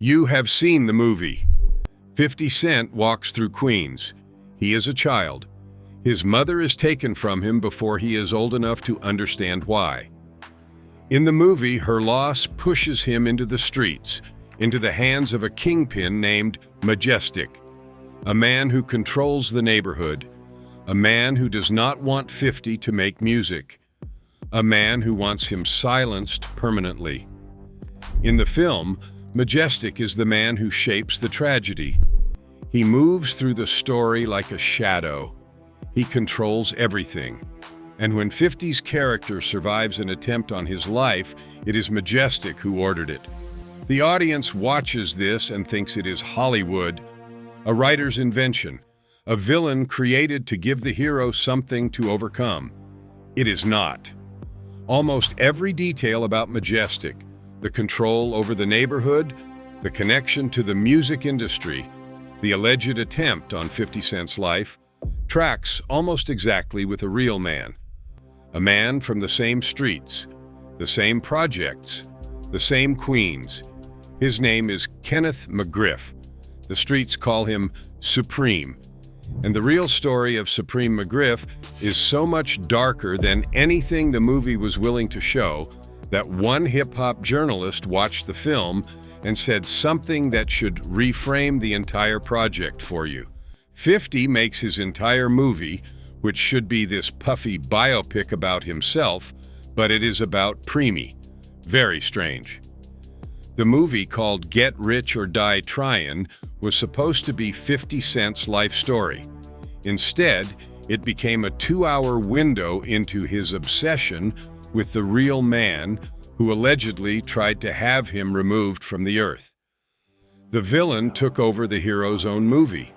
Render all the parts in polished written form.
You have seen the movie. 50 Cent walks through Queens. He is a child. His mother is taken from him before he is old enough to understand why. In the movie, her loss pushes him into the streets, into the hands of a kingpin named Majestic, a man who controls the neighborhood, a man who does not want 50 to make music, a man who wants him silenced permanently. In the film, Majestic is the man who shapes the tragedy. He moves through the story like a shadow. He controls everything. And when 50's character survives an attempt on his life, it is Majestic who ordered it. The audience watches this and thinks it is Hollywood, a writer's invention, a villain created to give the hero something to overcome. It is not. Almost every detail about Majestic, the control over the neighborhood, the connection to the music industry, the alleged attempt on 50 Cent's life, tracks almost exactly with a real man. A man from the same streets, the same projects, the same Queens. His name is Kenneth McGriff. The streets call him Supreme. And the real story of Supreme McGriff is so much darker than anything the movie was willing to show that one hip-hop journalist watched the film and said something that should reframe the entire project for you. 50 makes his entire movie, which should be this puffy biopic about himself, but it is about Preemie. Very strange. The movie, called Get Rich or Die Tryin', was supposed to be 50 Cent's life story. Instead, it became a 2-hour window into his obsession with the real man who allegedly tried to have him removed from the earth. The villain took over the hero's own movie,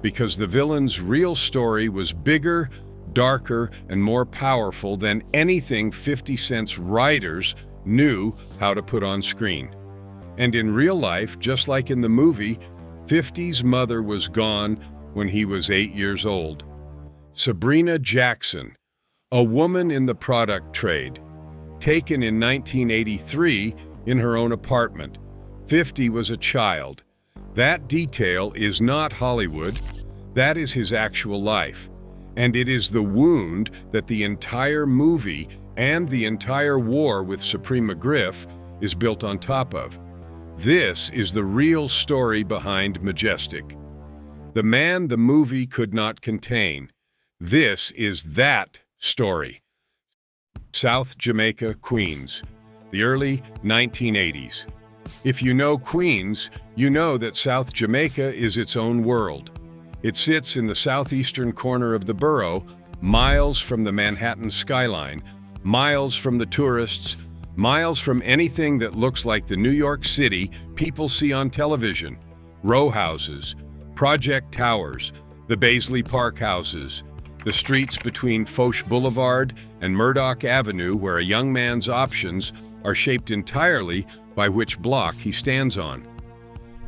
because the villain's real story was bigger, darker, and more powerful than anything 50 Cent's writers knew how to put on screen. And in real life, just like in the movie, 50's mother was gone when he was 8 years old. Sabrina Jackson, a woman in the product trade, taken in 1983 in her own apartment. 50 was a child. That detail is not Hollywood. That is his actual life. And it is the wound that the entire movie and the entire war with Supreme McGriff is built on top of. This is the real story behind Majestic. The man the movie could not contain. This is that story. South Jamaica, Queens, the early 1980s. If you know Queens, you know that South Jamaica is its own world. It sits in the southeastern corner of the borough, miles from the Manhattan skyline, miles from the tourists, miles from anything that looks like the New York City people see on television. Row houses, project towers, the Baisley Park houses, the streets between Foch Boulevard and Murdoch Avenue, where a young man's options are shaped entirely by which block he stands on.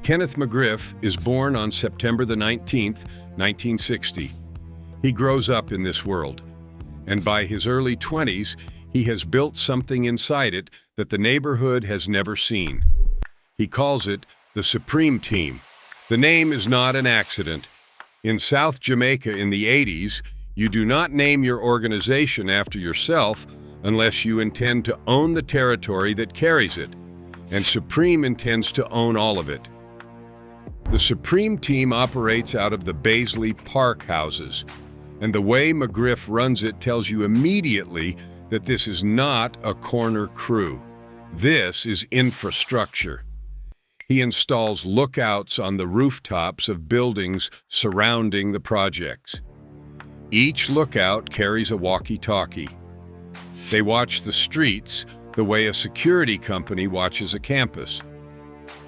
Kenneth McGriff is born on September the 19th, 1960. He grows up in this world, and by his early 20s, he has built something inside it that the neighborhood has never seen. He calls it the Supreme Team. The name is not an accident. In South Jamaica in the 80s, you do not name your organization after yourself unless you intend to own the territory that carries it, and Supreme intends to own all of it. The Supreme Team operates out of the Baisley Park houses, and the way McGriff runs it tells you immediately that this is not a corner crew. This is infrastructure. He installs lookouts on the rooftops of buildings surrounding the projects. Each lookout carries a walkie-talkie. They watch the streets the way a security company watches a campus.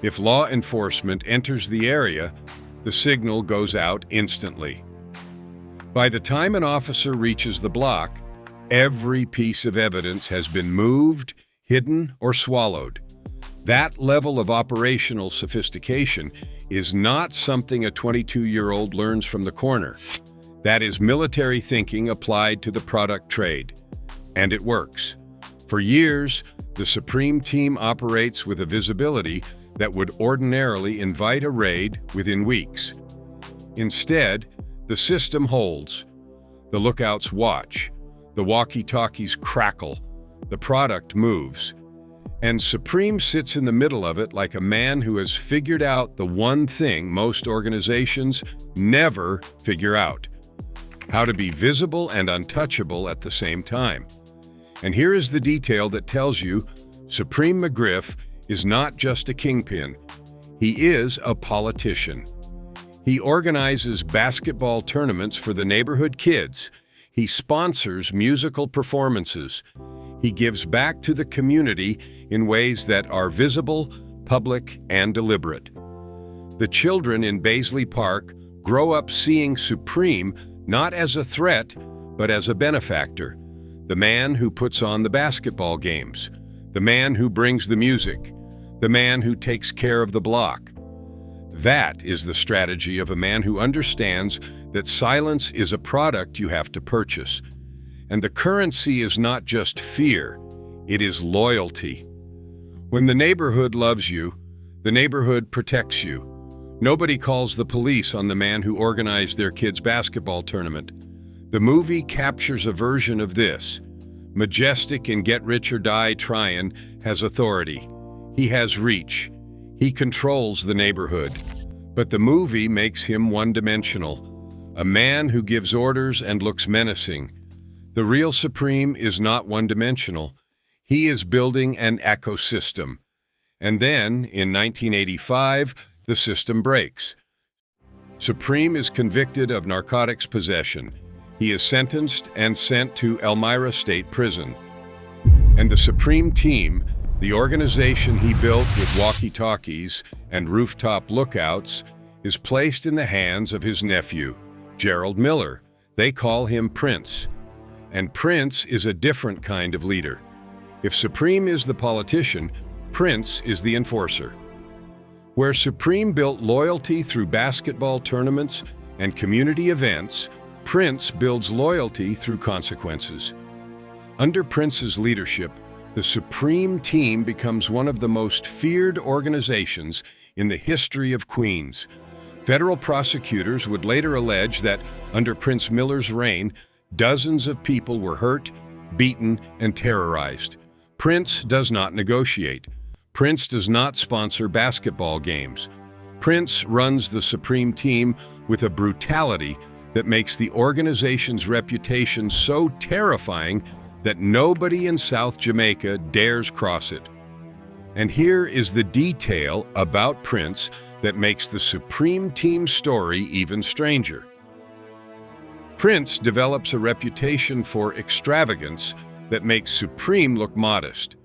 If law enforcement enters the area, the signal goes out instantly. By the time an officer reaches the block, every piece of evidence has been moved, hidden, or swallowed. That level of operational sophistication is not something a 22-year-old learns from the corner. That is military thinking applied to the product trade. And it works. For years, the Supreme Team operates with a visibility that would ordinarily invite a raid within weeks. Instead, the system holds. The lookouts watch, the walkie-talkies crackle, the product moves, and Supreme sits in the middle of it like a man who has figured out the one thing most organizations never figure out: how to be visible and untouchable at the same time. And here is the detail that tells you Supreme McGriff is not just a kingpin. He is a politician. He organizes basketball tournaments for the neighborhood kids. He sponsors musical performances. He gives back to the community in ways that are visible, public, and deliberate. The children in Baisley Park grow up seeing Supreme not as a threat, but as a benefactor. The man who puts on the basketball games, the man who brings the music, the man who takes care of the block. That is the strategy of a man who understands that silence is a product you have to purchase. And the currency is not just fear, it is loyalty. When the neighborhood loves you, the neighborhood protects you. Nobody calls the police on the man who organized their kids' basketball tournament. The movie captures a version of this. Majestic in Get Rich or Die Tryin has authority. He has reach. He controls the neighborhood. But the movie makes him one-dimensional. A man who gives orders and looks menacing. The real Supreme is not one-dimensional. He is building an ecosystem. And then, in 1985, the system breaks. Supreme is convicted of narcotics possession. He is sentenced and sent to Elmira State Prison. And the Supreme team, the organization he built with walkie-talkies and rooftop lookouts, is placed in the hands of his nephew, Gerald Miller. They call him Prince. And Prince is a different kind of leader. If Supreme is the politician, Prince is the enforcer. Where Supreme built loyalty through basketball tournaments and community events, Prince builds loyalty through consequences. Under Prince's leadership, the Supreme team becomes one of the most feared organizations in the history of Queens. Federal prosecutors would later allege that under Prince Miller's reign, dozens of people were hurt, beaten, and terrorized. Prince does not negotiate. Prince does not sponsor basketball games. Prince runs the Supreme team with a brutality that makes the organization's reputation so terrifying that nobody in South Jamaica dares cross it. And here is the detail about Prince that makes the Supreme team story even stranger. Prince develops a reputation for extravagance that makes Supreme look modest.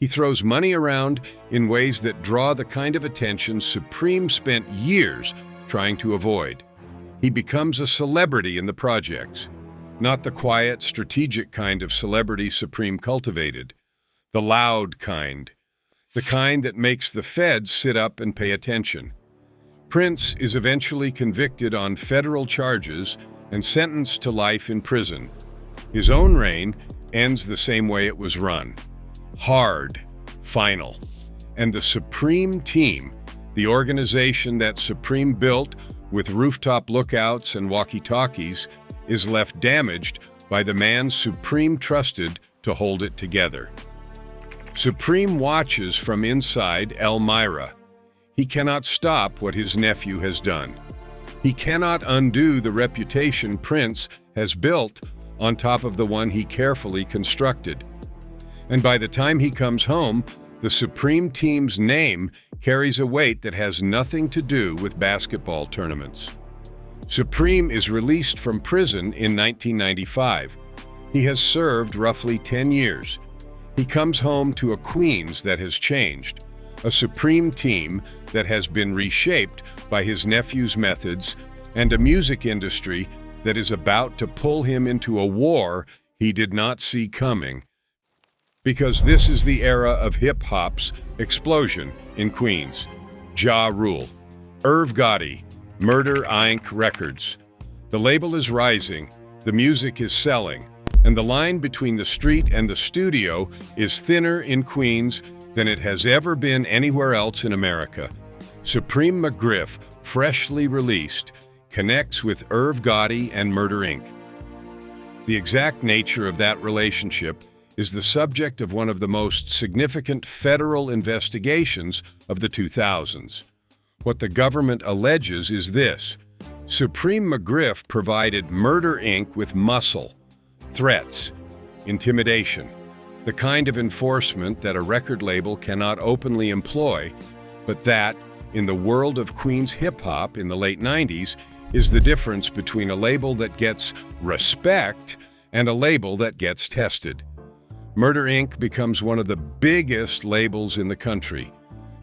He throws money around in ways that draw the kind of attention Supreme spent years trying to avoid. He becomes a celebrity in the projects, not the quiet, strategic kind of celebrity Supreme cultivated, the loud kind, the kind that makes the feds sit up and pay attention. Prince is eventually convicted on federal charges and sentenced to life in prison. His own reign ends the same way it was run. Hard, final. And the Supreme team, the organization that Supreme built with rooftop lookouts and walkie-talkies, is left damaged by the man Supreme trusted to hold it together. Supreme watches from inside Elmira. He cannot stop what his nephew has done. He cannot undo the reputation Prince has built on top of the one he carefully constructed. And by the time he comes home, the Supreme team's name carries a weight that has nothing to do with basketball tournaments. Supreme is released from prison in 1995. He has served roughly 10 years. He comes home to a Queens that has changed, a Supreme team that has been reshaped by his nephew's methods, and a music industry that is about to pull him into a war he did not see coming. Because this is the era of hip-hop's explosion in Queens. Ja Rule, Irv Gotti, Murder Inc. Records. The label is rising, the music is selling, and the line between the street and the studio is thinner in Queens than it has ever been anywhere else in America. Supreme McGriff, freshly released, connects with Irv Gotti and Murder Inc. The exact nature of that relationship is the subject of one of the most significant federal investigations of the 2000s. What the government alleges is this: Supreme McGriff provided Murder Inc. with muscle, threats, intimidation, the kind of enforcement that a record label cannot openly employ, but that, in the world of Queens hip-hop in the late 90s, is the difference between a label that gets respect and a label that gets tested. Murder Inc. becomes one of the biggest labels in the country.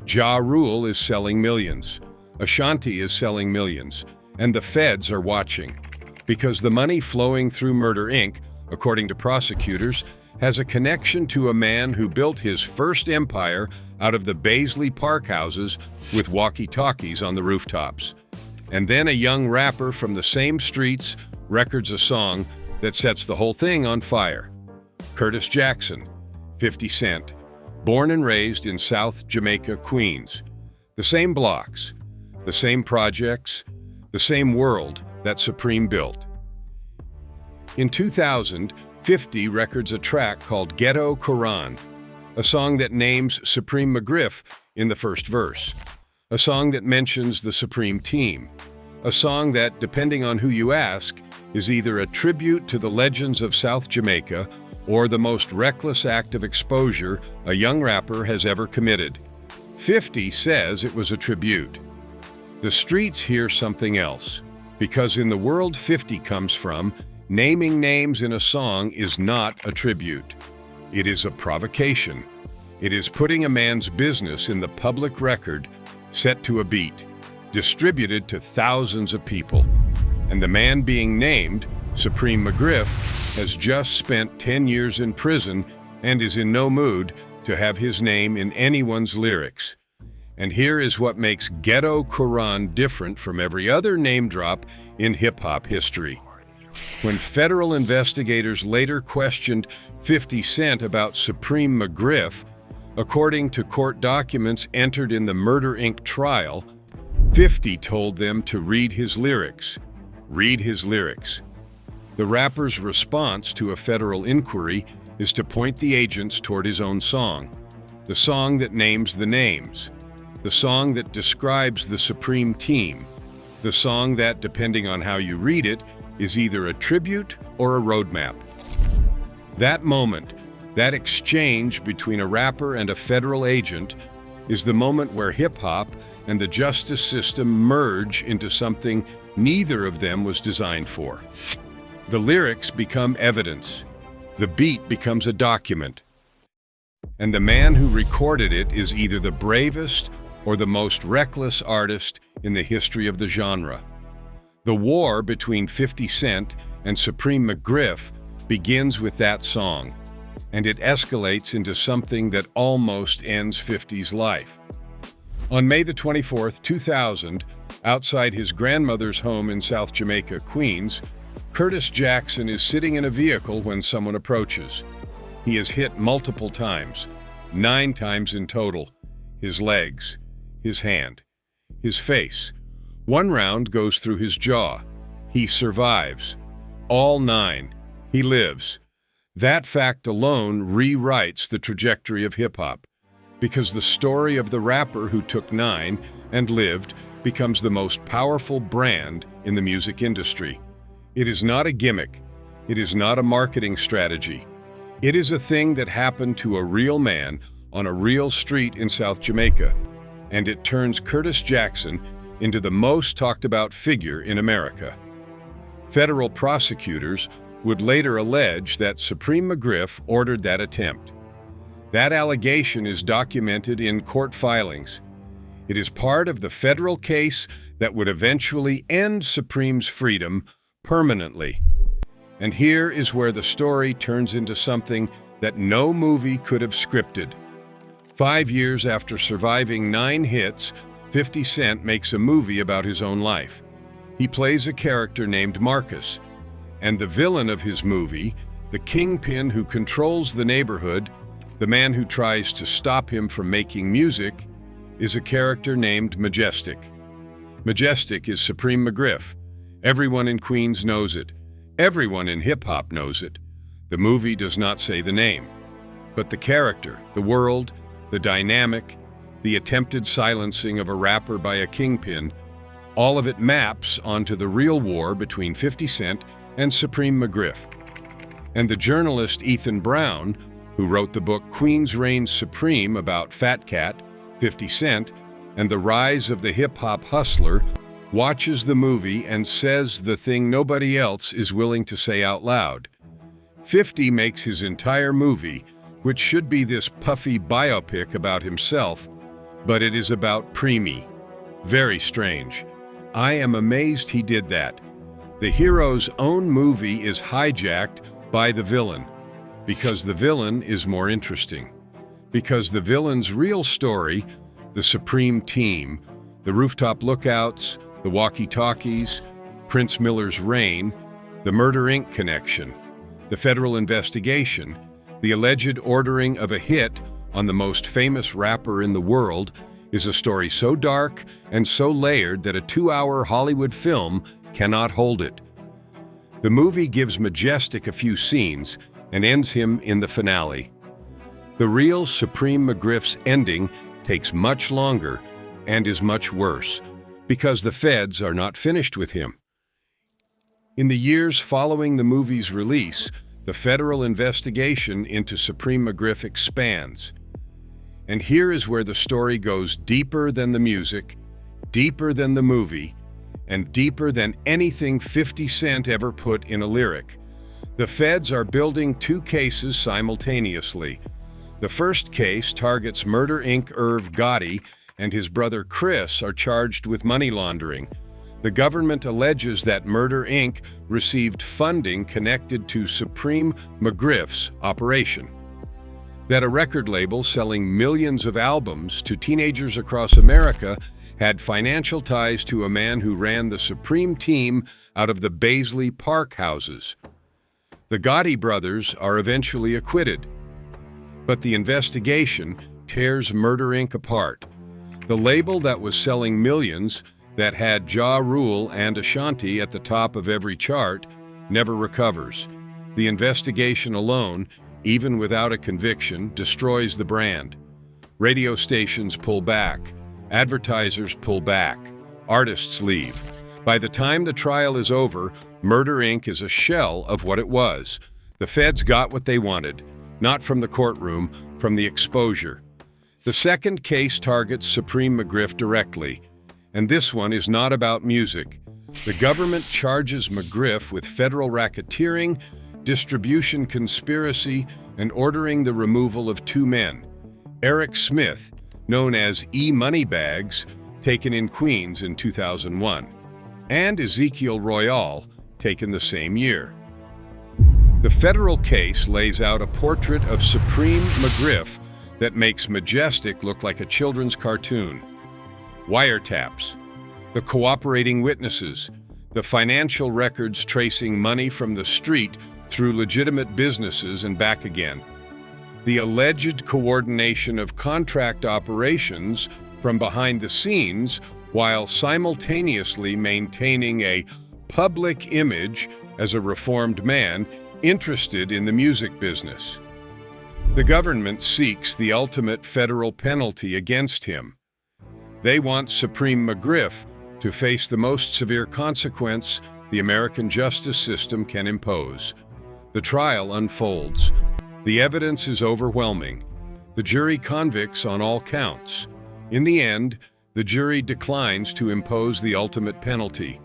Ja Rule is selling millions. Ashanti is selling millions. And the feds are watching. Because the money flowing through Murder Inc., according to prosecutors, has a connection to a man who built his first empire out of the Baisley Park houses with walkie-talkies on the rooftops. And then a young rapper from the same streets records a song that sets the whole thing on fire. Curtis Jackson, 50 Cent, born and raised in South Jamaica, Queens. The same blocks, the same projects, the same world that Supreme built. In 2000, 50 records a track called Ghetto Quran, a song that names Supreme McGriff in the first verse, a song that mentions the Supreme team, a song that, depending on who you ask, is either a tribute to the legends of South Jamaica or the most reckless act of exposure a young rapper has ever committed. 50 says it was a tribute. The streets hear something else, because in the world 50 comes from, naming names in a song is not a tribute. It is a provocation. It is putting a man's business in the public record, set to a beat, distributed to thousands of people. And the man being named, Supreme McGriff, has just spent 10 years in prison and is in no mood to have his name in anyone's lyrics. And here is what makes Ghetto Quran different from every other name drop in hip-hop history. When federal investigators later questioned 50 Cent about Supreme McGriff, according to court documents entered in the Murder Inc. trial, 50 told them to read his lyrics. Read his lyrics. The rapper's response to a federal inquiry is to point the agents toward his own song, the song that names the names, the song that describes the Supreme team, the song that, depending on how you read it, is either a tribute or a roadmap. That moment, that exchange between a rapper and a federal agent, is the moment where hip-hop and the justice system merge into something neither of them was designed for. The lyrics become evidence. The beat becomes a document. And the man who recorded it is either the bravest or the most reckless artist in the history of the genre. The war between 50 Cent and Supreme McGriff begins with that song, and it escalates into something that almost ends 50's life. On May the 24th, 2000, outside his grandmother's home in South Jamaica, Queens, Curtis Jackson is sitting in a vehicle when someone approaches. He is hit multiple times, 9 times in total. His legs, his hand, his face. 1 round goes through his jaw. He survives. All 9. He lives. That fact alone rewrites the trajectory of hip-hop, because the story of the rapper who took 9 and lived becomes the most powerful brand in the music industry. It is not a gimmick. It is not a marketing strategy. It is a thing that happened to a real man on a real street in South Jamaica, and it turns Curtis Jackson into the most talked about figure in America. Federal prosecutors would later allege that Supreme McGriff ordered that attempt. That allegation is documented in court filings. It is part of the federal case that would eventually end Supreme's freedom permanently. And here is where the story turns into something that no movie could have scripted. 5 years after surviving 9 hits, 50 Cent makes a movie about his own life. He plays a character named Marcus, and the villain of his movie, the kingpin who controls the neighborhood, The man who tries to stop him from making music is a character named Majestic. Majestic is Supreme McGriff. Everyone in Queens knows it. Everyone in hip-hop knows it. The movie does not say the name. But the character, the world, the dynamic, the attempted silencing of a rapper by a kingpin, all of it maps onto the real war between 50 Cent and Supreme McGriff. And the journalist Ethan Brown, who wrote the book Queens Reigns Supreme about Fat Cat, 50 Cent, and the rise of the hip-hop hustler, watches the movie and says the thing nobody else is willing to say out loud. 50 makes his entire movie, which should be this puffy biopic about himself, but it is about Preemie. Very strange. I am amazed he did that. The hero's own movie is hijacked by the villain, because the villain is more interesting. Because the villain's real story, the Supreme Team, the rooftop lookouts, the walkie-talkies, Prince Miller's reign, the Murder Inc. connection, the federal investigation, the alleged ordering of a hit on the most famous rapper in the world, is a story so dark and so layered that a 2-hour Hollywood film cannot hold it. The movie gives Majestic a few scenes and ends him in the finale. The real Supreme McGriff's ending takes much longer and is much worse, because the feds are not finished with him. In the years following the movie's release, the federal investigation into Supreme McGriff expands. And here is where the story goes deeper than the music, deeper than the movie, and deeper than anything 50 Cent ever put in a lyric. The feds are building 2 cases simultaneously. The first case targets Murder Inc. Irv Gotti and his brother Chris are charged with money laundering. The government alleges that Murder Inc. received funding connected to Supreme McGriff's operation. That a record label selling millions of albums to teenagers across America had financial ties to a man who ran the Supreme Team out of the Baisley Park houses. The Gotti brothers are eventually acquitted, but the investigation tears Murder Inc. apart. The label that was selling millions, that had Ja Rule and Ashanti at the top of every chart, never recovers. The investigation alone, even without a conviction, destroys the brand. Radio stations pull back, advertisers pull back, artists leave. By the time the trial is over, Murder Inc. is a shell of what it was. The feds got what they wanted, not from the courtroom, from the exposure. The second case targets Supreme McGriff directly, and this one is not about music. The government charges McGriff with federal racketeering, distribution conspiracy, and ordering the removal of 2 men. Eric Smith, known as E. Moneybags, taken in Queens in 2001, and Ezekiel Royale, taken the same year. The federal case lays out a portrait of Supreme McGriff that makes Majestic look like a children's cartoon. Wiretaps, the cooperating witnesses, the financial records tracing money from the street through legitimate businesses and back again. The alleged coordination of contract operations from behind the scenes while simultaneously maintaining a public image as a reformed man interested in the music business. The government seeks the ultimate federal penalty against him. They want Supreme McGriff to face the most severe consequence the American justice system can impose. The trial unfolds. The evidence is overwhelming. The jury convicts on all counts. In the end, the jury declines to impose the ultimate penalty.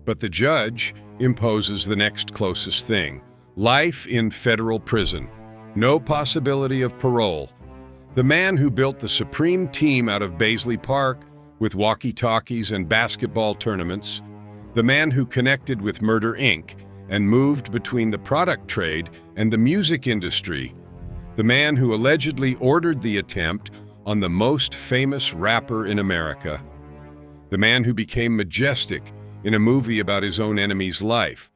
But the judge imposes the next closest thing: life in federal prison. No possibility of parole. The man who built the Supreme Team out of Baisley Park with walkie-talkies and basketball tournaments, the man who connected with Murder Inc. and moved between the product trade and the music industry, the man who allegedly ordered the attempt on the most famous rapper in America, the man who became Majestic in a movie about his own enemy's life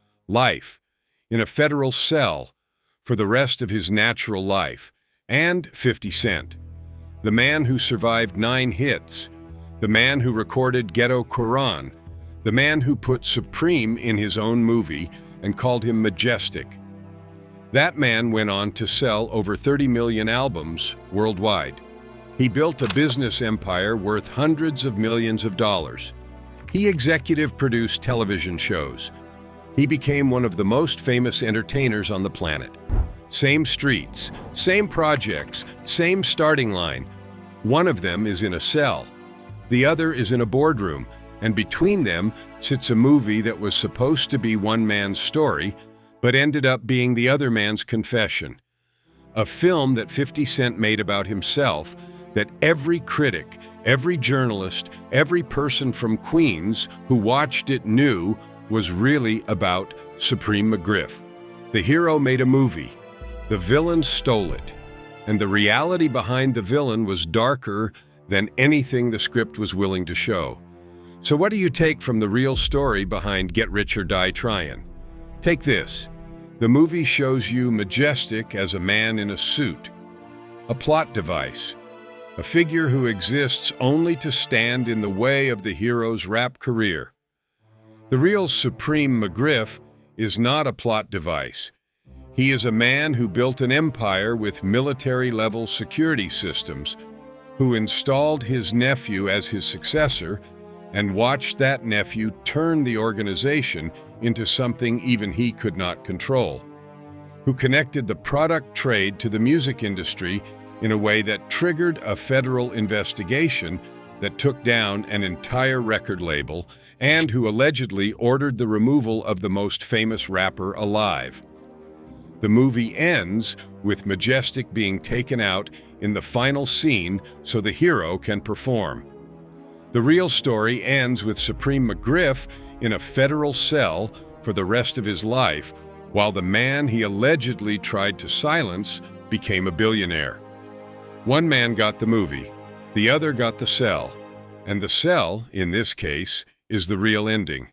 in a federal cell for the rest of his natural life, And 50 Cent, the man who survived 9 hits, the man who recorded Ghetto Quran, the man who put Supreme in his own movie and called him majestic. That man went on to sell over 30 million albums worldwide. He built a business empire worth hundreds of millions of dollars. He executive produced television shows. He became one of the most famous entertainers on the planet. Same streets, same projects, same starting line. One of them is in a cell. The other is in a boardroom, and between them sits a movie that was supposed to be one man's story, but ended up being the other man's confession. A film that 50 Cent made about himself, that every critic, every journalist, every person from Queens who watched it knew was really about Supreme McGriff. The hero made a movie. The villain stole it. And the reality behind the villain was darker than anything the script was willing to show. So what do you take from the real story behind Get Rich or Die Tryin'? Take this. The movie shows you majestic as a man in a suit, a plot device, a figure who exists only to stand in the way of the hero's rap career. The real Supreme McGriff is not a plot device. He is a man who built an empire with military-level security systems, who installed his nephew as his successor and watched that nephew turn the organization into something even he could not control, who connected the product trade to the music industry in a way that triggered a federal investigation that took down an entire record label, and who allegedly ordered the removal of the most famous rapper alive. The movie ends with Majestic being taken out in the final scene so the hero can perform. The real story ends with Supreme McGriff in a federal cell for the rest of his life, while the man he allegedly tried to silence became a billionaire. One man got the movie, the other got the cell, and the cell, in this case, is the real ending.